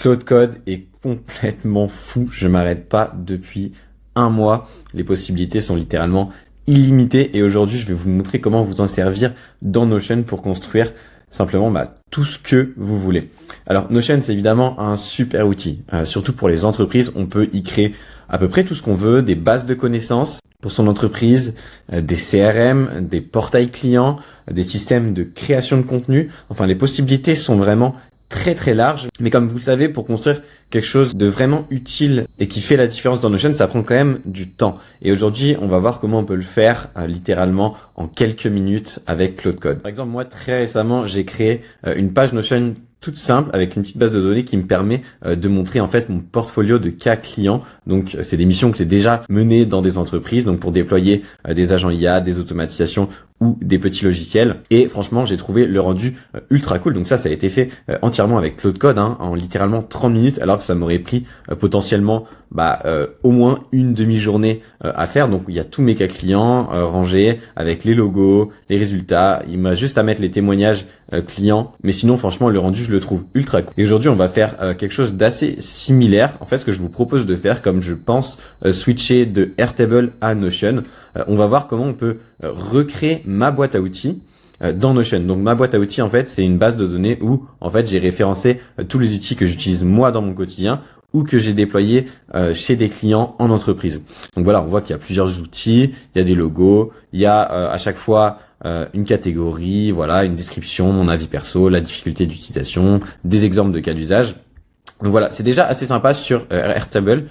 Claude Code est complètement fou. Je m'arrête pas depuis un mois. Les possibilités sont littéralement illimitées. Et aujourd'hui, je vais vous montrer comment vous en servir dans Notion pour construire simplement tout ce que vous voulez. Alors Notion, c'est évidemment un super outil. Surtout pour les entreprises, on peut y créer à peu près tout ce qu'on veut, des bases de connaissances pour son entreprise, des CRM, des portails clients, des systèmes de création de contenu. Enfin, les possibilités sont vraiment très large, mais comme vous le savez, pour construire quelque chose de vraiment utile et qui fait la différence dans Notion, ça prend quand même du temps. Et aujourd'hui, on va voir comment on peut le faire littéralement en quelques minutes avec Claude Code. Par exemple, moi très récemment, j'ai créé une page Notion toute simple avec une petite base de données qui me permet de montrer en fait mon portfolio de cas clients. Donc c'est des missions que j'ai déjà menées dans des entreprises, donc pour déployer des agents IA, des automatisations ou des petits logiciels. Et franchement, j'ai trouvé le rendu ultra cool. Donc ça a été fait entièrement avec Claude Code en littéralement 30 minutes, alors que ça m'aurait pris potentiellement au moins une demi-journée à faire. Donc il y a tous mes cas clients rangés avec les logos, les résultats. Il m'a juste à mettre les témoignages clients. Mais sinon, franchement, le rendu, je le trouve ultra cool. Et aujourd'hui, on va faire quelque chose d'assez similaire. En fait, ce que je vous propose de faire, comme je pense switcher de Airtable à Notion, on va voir comment on peut recréer ma boîte à outils dans Notion. Donc ma boîte à outils, en fait, c'est une base de données où en fait j'ai référencé tous les outils que j'utilise moi dans mon quotidien ou que j'ai déployés chez des clients en entreprise. Donc voilà, on voit qu'il y a plusieurs outils, il y a des logos, il y a à chaque fois une catégorie, voilà, une description, mon avis perso, la difficulté d'utilisation, des exemples de cas d'usage. Donc voilà, c'est déjà assez sympa sur Airtable,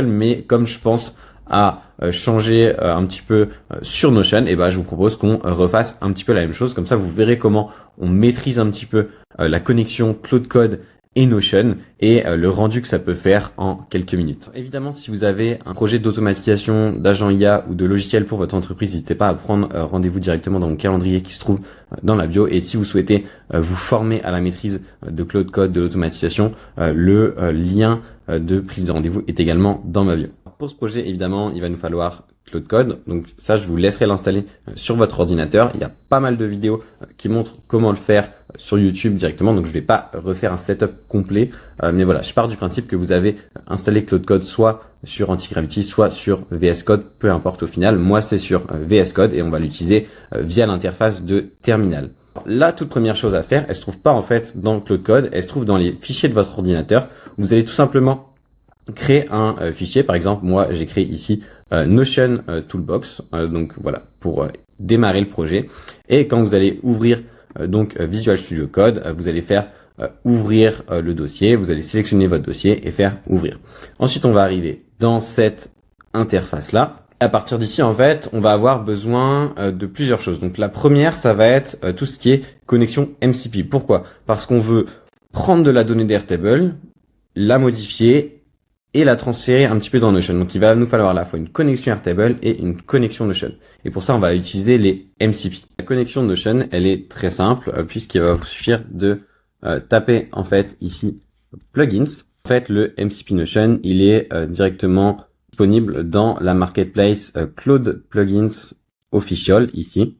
mais comme je pense à changer un petit peu sur Notion, et je vous propose qu'on refasse un petit peu la même chose. Comme ça, vous verrez comment on maîtrise un petit peu la connexion Claude Code et Notion et le rendu que ça peut faire en quelques minutes. Évidemment, si vous avez un projet d'automatisation, d'agent IA ou de logiciel pour votre entreprise, n'hésitez pas à prendre rendez-vous directement dans mon calendrier qui se trouve dans la bio. Et si vous souhaitez vous former à la maîtrise de Claude Code, de l'automatisation, le lien de prise de rendez-vous est également dans ma bio. Pour ce projet, évidemment, il va nous falloir Claude Code. Donc ça, je vous laisserai l'installer sur votre ordinateur. Il y a pas mal de vidéos qui montrent comment le faire sur YouTube directement. Donc je vais pas refaire un setup complet. Mais voilà, je pars du principe que vous avez installé Claude Code soit sur Antigravity, soit sur VS Code, peu importe au final. Moi, c'est sur VS Code et on va l'utiliser via l'interface de terminal. La toute première chose à faire, elle se trouve pas en fait dans Claude Code, elle se trouve dans les fichiers de votre ordinateur. Vous allez tout simplement créer un fichier. Par exemple, moi, j'ai créé ici Notion Toolbox, donc voilà, pour démarrer le projet. Et quand vous allez ouvrir Visual Studio Code, vous allez faire ouvrir le dossier, vous allez sélectionner votre dossier et faire ouvrir. Ensuite, on va arriver dans cette interface-là. À partir d'ici, en fait, on va avoir besoin de plusieurs choses. Donc la première, ça va être tout ce qui est connexion MCP. Pourquoi? Parce qu'on veut prendre de la donnée d'Airtable, la modifier et la transférer un petit peu dans Notion. Donc il va nous falloir à la fois une connexion Airtable et une connexion Notion. Et pour ça, on va utiliser les MCP. La connexion Notion, elle est très simple puisqu'il va vous suffire de taper en fait ici plugins. En fait, le MCP Notion, il est directement disponible dans la marketplace Claude Plugins Official ici.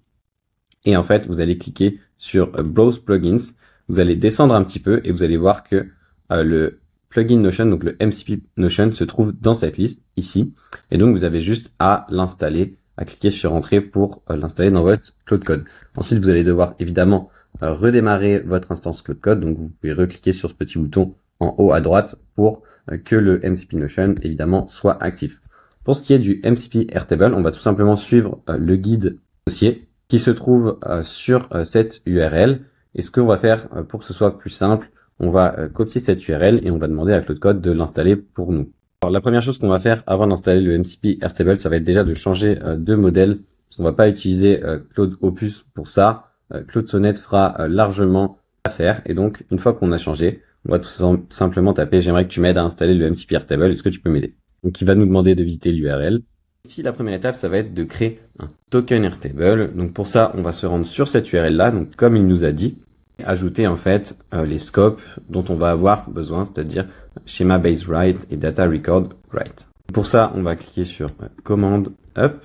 Et en fait, vous allez cliquer sur Browse Plugins. Vous allez descendre un petit peu et vous allez voir que le plugin Notion, donc le MCP Notion, se trouve dans cette liste ici. Et donc, vous avez juste à l'installer, à cliquer sur Entrée pour l'installer dans votre Claude Code. Ensuite, vous allez devoir évidemment redémarrer votre instance Claude Code. Donc, vous pouvez recliquer sur ce petit bouton en haut à droite pour que le MCP Notion, évidemment, soit actif. Pour ce qui est du MCP Airtable, on va tout simplement suivre le guide dossier qui se trouve sur cette URL. Et ce qu'on va faire pour que ce soit plus simple, on va copier cette URL et on va demander à Claude Code de l'installer pour nous. Alors la première chose qu'on va faire avant d'installer le MCP Airtable, ça va être déjà de changer de modèle. Parce qu'on va pas utiliser Claude Opus pour ça. Claude Sonnet fera largement l'affaire. Et donc une fois qu'on a changé, on va tout simplement taper « J'aimerais que tu m'aides à installer le MCP Airtable, est-ce que tu peux m'aider ?» Donc il va nous demander de visiter l'URL. Ici, la première étape, ça va être de créer un token Airtable. Donc pour ça, on va se rendre sur cette URL là, donc comme il nous a dit. Ajouter en fait les scopes dont on va avoir besoin, c'est-à-dire schéma base write et data record write. Pour ça, on va cliquer sur commande up,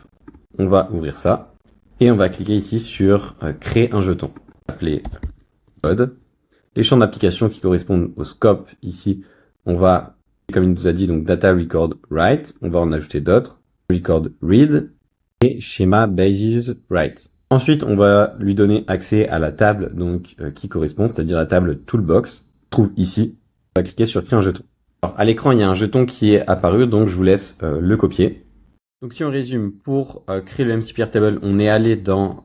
on va ouvrir ça et on va cliquer ici sur créer un jeton, appeler code Les champs d'application qui correspondent au scope, ici, on va, comme il nous a dit, donc data record write, on va en ajouter d'autres, record read et schéma basis write. Ensuite, on va lui donner accès à la table donc qui correspond, c'est-à-dire la table toolbox, trouve ici. On va cliquer sur créer un jeton. Alors, à l'écran, il y a un jeton qui est apparu, donc je vous laisse le copier. Donc si on résume, pour créer le MCP Airtable, on est allé dans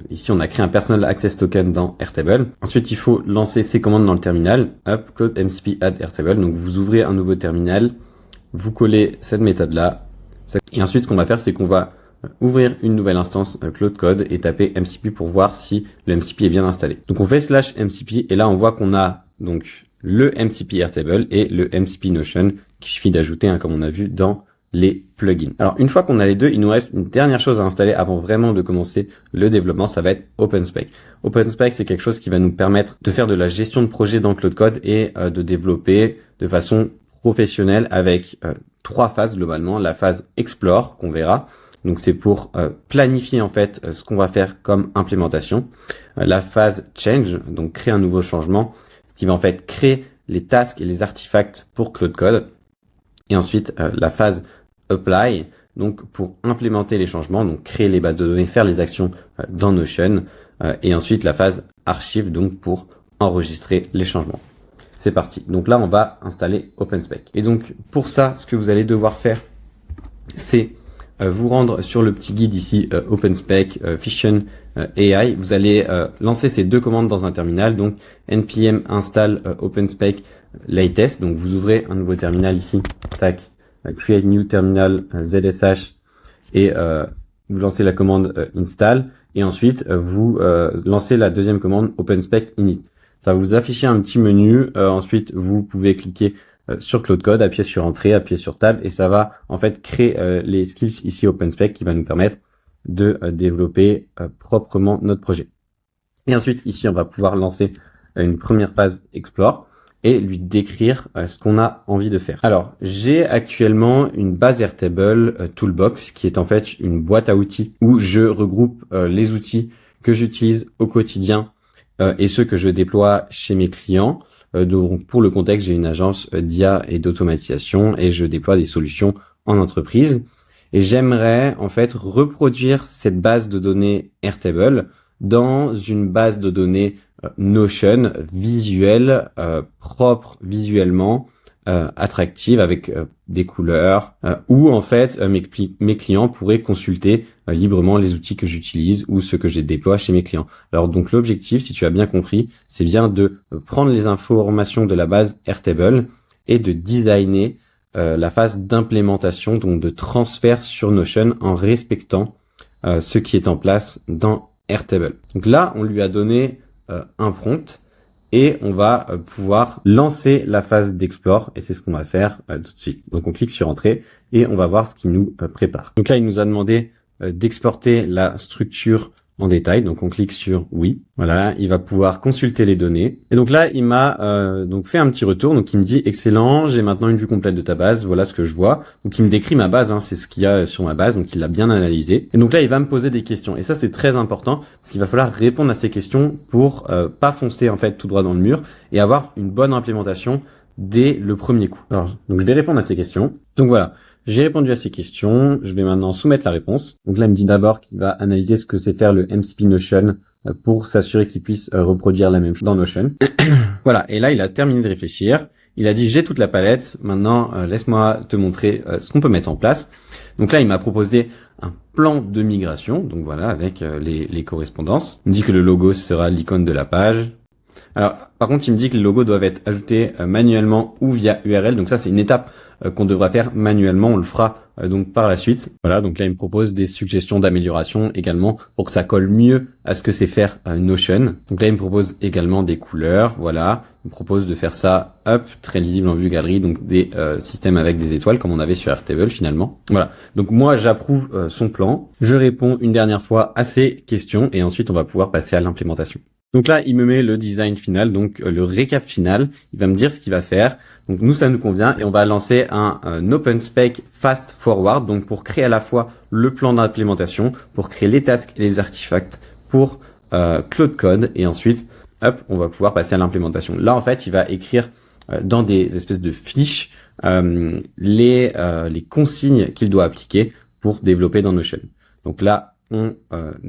ici on a créé un Personal Access Token dans Airtable. Ensuite il faut lancer ces commandes dans le terminal. Hop, Cloud MCP Add Airtable. Donc vous ouvrez un nouveau terminal, vous collez cette méthode là. Et ensuite ce qu'on va faire, c'est qu'on va ouvrir une nouvelle instance Cloud Code et taper MCP pour voir si le MCP est bien installé. Donc on fait /MCP et là on voit qu'on a donc le MCP Airtable et le MCP Notion qu'il suffit d'ajouter comme on a vu dans les plugins. Alors une fois qu'on a les deux, il nous reste une dernière chose à installer avant vraiment de commencer le développement, ça va être OpenSpec. OpenSpec, c'est quelque chose qui va nous permettre de faire de la gestion de projet dans Cloud Code et de développer de façon professionnelle avec 3 phases globalement. La phase Explore qu'on verra, donc c'est pour planifier en fait ce qu'on va faire comme implémentation. La phase Change, donc créer un nouveau changement, qui va en fait créer les tasks et les artefacts pour Cloud Code. Et ensuite la phase Apply, donc pour implémenter les changements, donc créer les bases de données, faire les actions dans Notion, et ensuite la phase Archive, donc pour enregistrer les changements. C'est parti. Donc là, on va installer OpenSpec. Et donc pour ça, ce que vous allez devoir faire, c'est vous rendre sur le petit guide ici, OpenSpec Fission AI. Vous allez lancer ces 2 commandes dans un terminal, donc npm install OpenSpec latest. Donc vous ouvrez un nouveau terminal ici, tac, create new terminal ZSH et vous lancez la commande install et ensuite vous lancez la deuxième commande OpenSpec init. Ça va vous afficher un petit menu. Ensuite vous pouvez cliquer sur Cloud Code, appuyer sur entrée, appuyer sur table et ça va en fait créer les skills ici OpenSpec qui va nous permettre de développer proprement notre projet. Et ensuite ici on va pouvoir lancer une première phase Explore et lui décrire ce qu'on a envie de faire. Alors, j'ai actuellement une base Airtable Toolbox qui est en fait une boîte à outils où je regroupe les outils que j'utilise au quotidien et ceux que je déploie chez mes clients. Donc, pour le contexte, j'ai une agence d'IA et d'automatisation et je déploie des solutions en entreprise. Et j'aimerais en fait reproduire cette base de données Airtable dans une base de données Notion visuelle, propre visuellement, attractive avec des couleurs, où en fait mes clients pourraient consulter librement les outils que j'utilise ou ceux que je déploie chez mes clients. Alors donc l'objectif, si tu as bien compris, c'est bien de prendre les informations de la base Airtable et de designer la phase d'implémentation, donc de transfert sur Notion en respectant ce qui est en place dans Airtable. Donc là, on lui a donné un prompt et on va pouvoir lancer la phase d'explore et c'est ce qu'on va faire tout de suite. Donc on clique sur entrée et on va voir ce qui nous prépare. Donc là, il nous a demandé d'exporter la structure en détail. Donc on clique sur oui. Voilà, il va pouvoir consulter les données. Et donc là, il m'a donc fait un petit retour. Donc il me dit excellent, j'ai maintenant une vue complète de ta base. Voilà ce que je vois. Donc il me décrit ma base, c'est ce qu'il y a sur ma base. Donc il l'a bien analysé. Et donc là, il va me poser des questions. Et ça, c'est très important parce qu'il va falloir répondre à ces questions pour pas foncer en fait tout droit dans le mur et avoir une bonne implémentation dès le premier coup. Alors donc je vais répondre à ces questions. Donc voilà. J'ai répondu à ces questions, je vais maintenant soumettre la réponse. Donc là, il me dit d'abord qu'il va analyser ce que c'est faire le MCP Notion pour s'assurer qu'il puisse reproduire la même chose dans Notion. Voilà, et là, il a terminé de réfléchir. Il a dit, j'ai toute la palette, maintenant laisse-moi te montrer ce qu'on peut mettre en place. Donc là, il m'a proposé un plan de migration, donc voilà, avec les correspondances. Il me dit que le logo sera l'icône de la page. Alors, par contre, il me dit que les logos doivent être ajoutés manuellement ou via URL. Donc ça, c'est une étape qu'on devra faire manuellement. On le fera donc par la suite. Voilà, donc là, il me propose des suggestions d'amélioration également pour que ça colle mieux à ce que c'est faire Notion. Donc là, il me propose également des couleurs. Voilà, il me propose de faire ça, très lisible en vue galerie. Donc des systèmes avec des étoiles comme on avait sur Airtable finalement. Voilà, donc moi, j'approuve son plan. Je réponds une dernière fois à ces questions et ensuite, on va pouvoir passer à l'implémentation. Donc là, il me met le design final, donc le récap final. Il va me dire ce qu'il va faire. Donc nous, ça nous convient et on va lancer un OpenSpec Fast Forward, donc pour créer à la fois le plan d'implémentation, pour créer les tasks et les artefacts pour Cloud Code et ensuite hop, on va pouvoir passer à l'implémentation. Là, en fait, il va écrire dans des espèces de fiches les consignes qu'il doit appliquer pour développer dans Notion. Donc là, on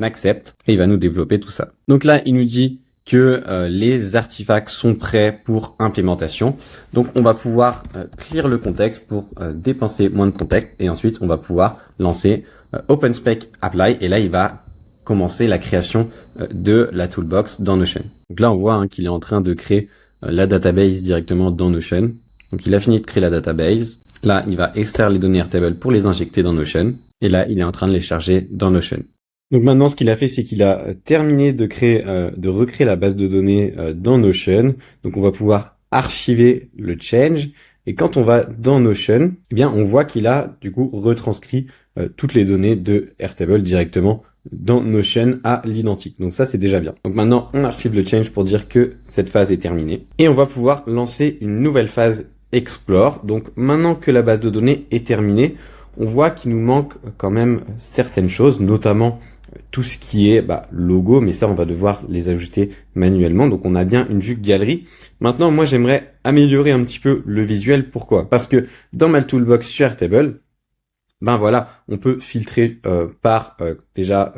accepte et il va nous développer tout ça. Donc là, il nous dit que les artefacts sont prêts pour implémentation. Donc on va pouvoir clear le contexte pour dépenser moins de contexte et ensuite on va pouvoir lancer OpenSpec Apply et là il va commencer la création de la toolbox dans Notion. Donc là on voit qu'il est en train de créer la database directement dans Notion. Donc il a fini de créer la database. Là il va extraire les données Airtable pour les injecter dans Notion et là il est en train de les charger dans Notion. Donc maintenant, ce qu'il a fait, c'est qu'il a terminé de recréer la base de données dans Notion. Donc on va pouvoir archiver le change. Et quand on va dans Notion, eh bien, on voit qu'il a du coup retranscrit toutes les données de Airtable directement dans Notion à l'identique. Donc ça, c'est déjà bien. Donc maintenant, on archive le change pour dire que cette phase est terminée. Et on va pouvoir lancer une nouvelle phase Explore. Donc maintenant que la base de données est terminée, on voit qu'il nous manque quand même certaines choses, notamment tout ce qui est logo, mais ça on va devoir les ajouter manuellement. Donc on a bien une vue galerie. Maintenant moi j'aimerais améliorer un petit peu le visuel. Pourquoi? Parce que dans ma toolbox sur Airtable, voilà, on peut filtrer par déjà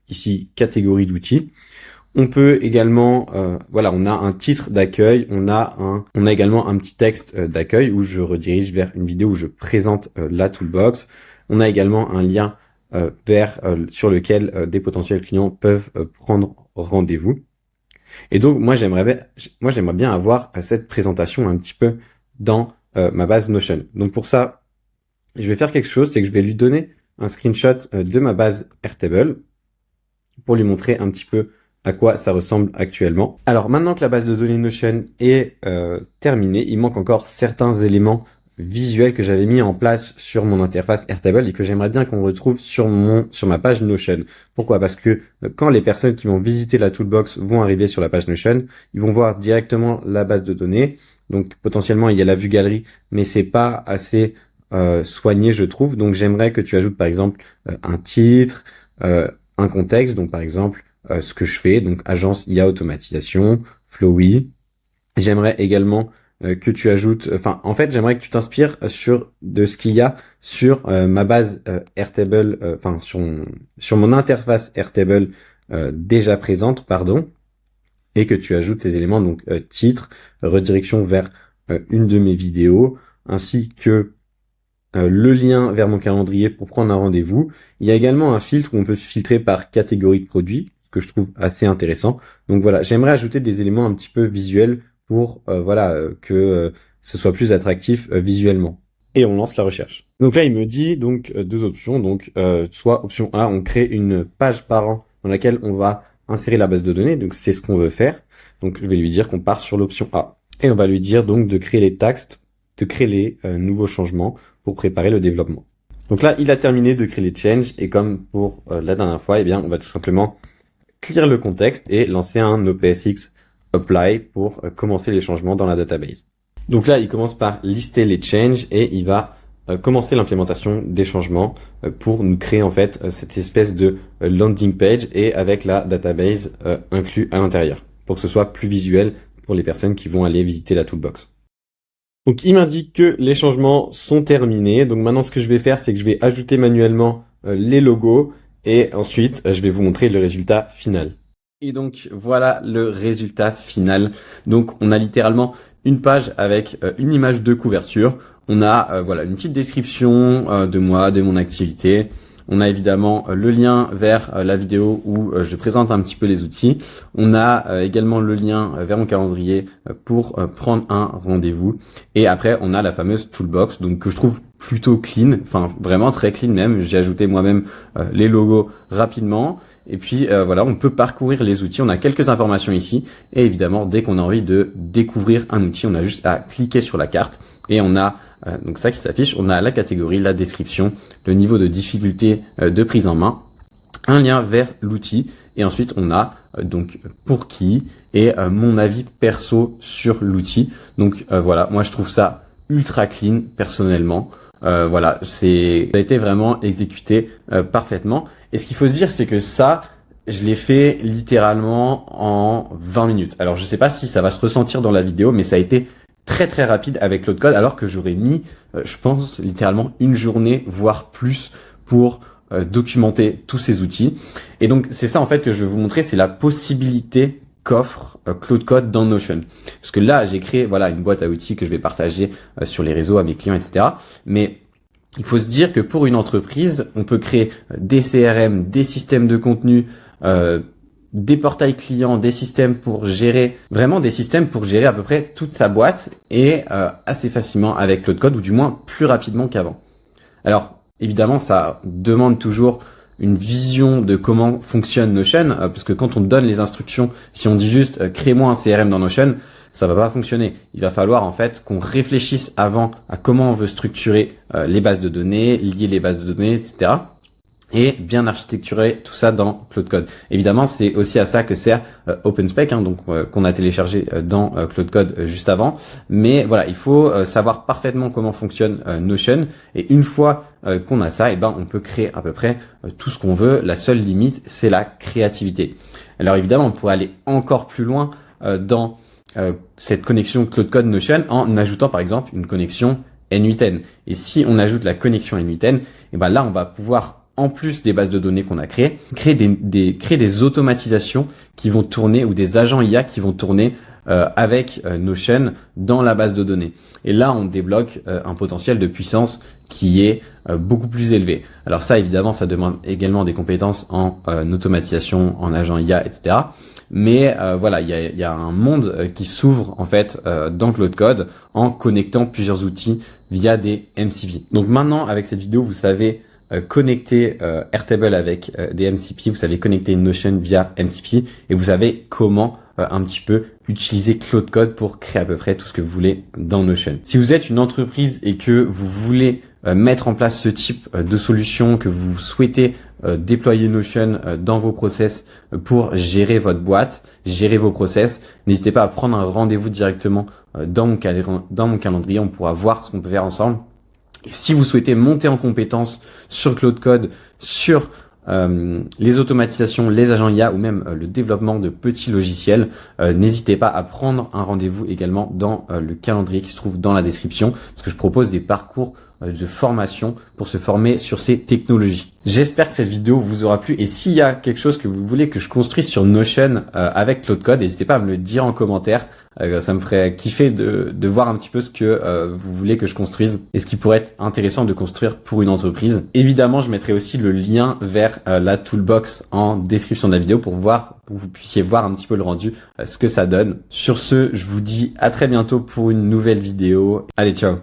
ici catégorie d'outils. On peut également, on a un titre d'accueil, on a également un petit texte d'accueil où je redirige vers une vidéo où je présente la toolbox. On a également un lien sur lequel des potentiels clients peuvent prendre rendez-vous. Et donc moi j'aimerais bien avoir cette présentation un petit peu dans ma base Notion. Donc pour ça, je vais faire quelque chose, c'est que je vais lui donner un screenshot de ma base Airtable pour lui montrer un petit peu à quoi ça ressemble actuellement. Alors maintenant que la base de données Notion est terminée, il manque encore certains éléments visuels que j'avais mis en place sur mon interface Airtable et que j'aimerais bien qu'on retrouve sur ma page Notion. Pourquoi? Parce que quand les personnes qui vont visiter la toolbox vont arriver sur la page Notion, ils vont voir directement la base de données. Donc potentiellement il y a la vue galerie, mais c'est pas assez soigné, je trouve. Donc j'aimerais que tu ajoutes par exemple un titre, un contexte. Donc par exemple ce que je fais, donc agence IA automatisation, Flowy. J'aimerais également que tu ajoutes, j'aimerais que tu t'inspires de ce qu'il y a sur ma base Airtable, sur mon interface Airtable déjà présente, et que tu ajoutes ces éléments, donc titre, redirection vers une de mes vidéos, ainsi que le lien vers mon calendrier pour prendre un rendez-vous. Il y a également un filtre où on peut filtrer par catégorie de produits, ce que je trouve assez intéressant. Donc voilà, j'aimerais ajouter des éléments un petit peu visuels pour que ce soit plus attractif visuellement. Et on lance la recherche. Donc là, il me dit deux options. Donc soit option A, on crée une page parent dans laquelle on va insérer la base de données. Donc c'est ce qu'on veut faire. Donc je vais lui dire qu'on part sur l'option A. Et on va lui dire donc de créer les textes, de créer les nouveaux changements pour préparer le développement. Donc là, il a terminé de créer les changes et comme pour la dernière fois, on va tout simplement clear le contexte et lancer un OPSX apply pour commencer les changements dans la database. Donc là, il commence par lister les changes et il va commencer l'implémentation des changements pour nous créer en fait cette espèce de landing page et avec la database inclus à l'intérieur pour que ce soit plus visuel pour les personnes qui vont aller visiter la toolbox. Donc il m'indique que les changements sont terminés. Donc maintenant ce que je vais faire, c'est que je vais ajouter manuellement les logos et ensuite je vais vous montrer le résultat final. Et donc voilà le résultat final. Donc on a littéralement une page avec une image de couverture. On a une petite description de moi, de mon activité. On a évidemment le lien vers la vidéo où je présente un petit peu les outils. On a également le lien vers mon calendrier pour prendre un rendez-vous. Et après, on a la fameuse toolbox, donc que je trouve plutôt clean, vraiment très clean même. J'ai ajouté moi-même les logos rapidement. Et puis on peut parcourir les outils. On a quelques informations ici. Et évidemment, dès qu'on a envie de découvrir un outil, on a juste à cliquer sur la carte et on a donc ça qui s'affiche. On a la catégorie, la description, le niveau de difficulté de prise en main, un lien vers l'outil et ensuite on a donc pour qui et mon avis perso sur l'outil. Donc moi je trouve ça ultra clean personnellement. Ça a été vraiment exécuté parfaitement. Et ce qu'il faut se dire, c'est que ça, je l'ai fait littéralement en 20 minutes. Alors, je sais pas si ça va se ressentir dans la vidéo, mais ça a été très très rapide avec Claude Code, alors que j'aurais mis, je pense, littéralement une journée, voire plus, pour documenter tous ces outils. Et donc, c'est ça en fait que je vais vous montrer, c'est la possibilité qu'offre Claude Code dans Notion. Parce que là, j'ai créé voilà une boîte à outils que je vais partager sur les réseaux à mes clients, etc. Mais il faut se dire que pour une entreprise, on peut créer des CRM, des systèmes de contenu, des portails clients, des systèmes pour gérer, vraiment des systèmes pour gérer à peu près toute sa boîte et assez facilement avec Claude Code, ou du moins plus rapidement qu'avant. Alors évidemment, ça demande toujours une vision de comment fonctionne Notion, parce que quand on donne les instructions, si on dit juste crée-moi un CRM dans Notion, ça va pas fonctionner. Il va falloir en fait qu'on réfléchisse avant à comment on veut structurer les bases de données, lier les bases de données, etc. Et bien architecturer tout ça dans Claude Code. Évidemment, c'est aussi à ça que sert OpenSpec, donc qu'on a téléchargé dans Claude Code juste avant. Mais voilà, il faut savoir parfaitement comment fonctionne Notion. Et une fois qu'on a ça, on peut créer à peu près tout ce qu'on veut. La seule limite, c'est la créativité. Alors évidemment, on pourrait aller encore plus loin dans cette connexion Claude Code Notion en ajoutant par exemple une connexion N8N. Et si on ajoute la connexion N8N, là on va pouvoir, en plus des bases de données qu'on a créées, créer des automatisations qui vont tourner, ou des agents IA qui vont tourner avec Notion dans la base de données. Et là, on débloque un potentiel de puissance qui est beaucoup plus élevé. Alors ça, évidemment, ça demande également des compétences en automatisation, en agent IA, etc. Mais voilà, il y a un monde qui s'ouvre en fait dans Claude Code en connectant plusieurs outils via des MCP. Donc maintenant, avec cette vidéo, vous savez connecter Airtable avec des MCP, vous savez connecter Notion via MCP, et vous savez comment un petit peu utiliser Claude Code pour créer à peu près tout ce que vous voulez dans Notion. Si vous êtes une entreprise et que vous voulez mettre en place ce type de solution, que vous souhaitez déployer Notion dans vos process pour gérer votre boîte, gérer vos process, n'hésitez pas à prendre un rendez-vous directement dans mon calendrier. On pourra voir ce qu'on peut faire ensemble. Et si vous souhaitez monter en compétence sur Claude Code, sur les automatisations, les agents IA, ou même le développement de petits logiciels, n'hésitez pas à prendre un rendez-vous également dans le calendrier qui se trouve dans la description, parce que je propose des parcours de formation pour se former sur ces technologies. J'espère que cette vidéo vous aura plu, et s'il y a quelque chose que vous voulez que je construise sur Notion avec Claude Code, n'hésitez pas à me le dire en commentaire. Ça me ferait kiffer de voir un petit peu ce que vous voulez que je construise et ce qui pourrait être intéressant de construire pour une entreprise. Évidemment, je mettrai aussi le lien vers la toolbox en description de la vidéo pour que vous puissiez voir un petit peu le rendu, ce que ça donne. Sur ce, je vous dis à très bientôt pour une nouvelle vidéo. Allez, ciao!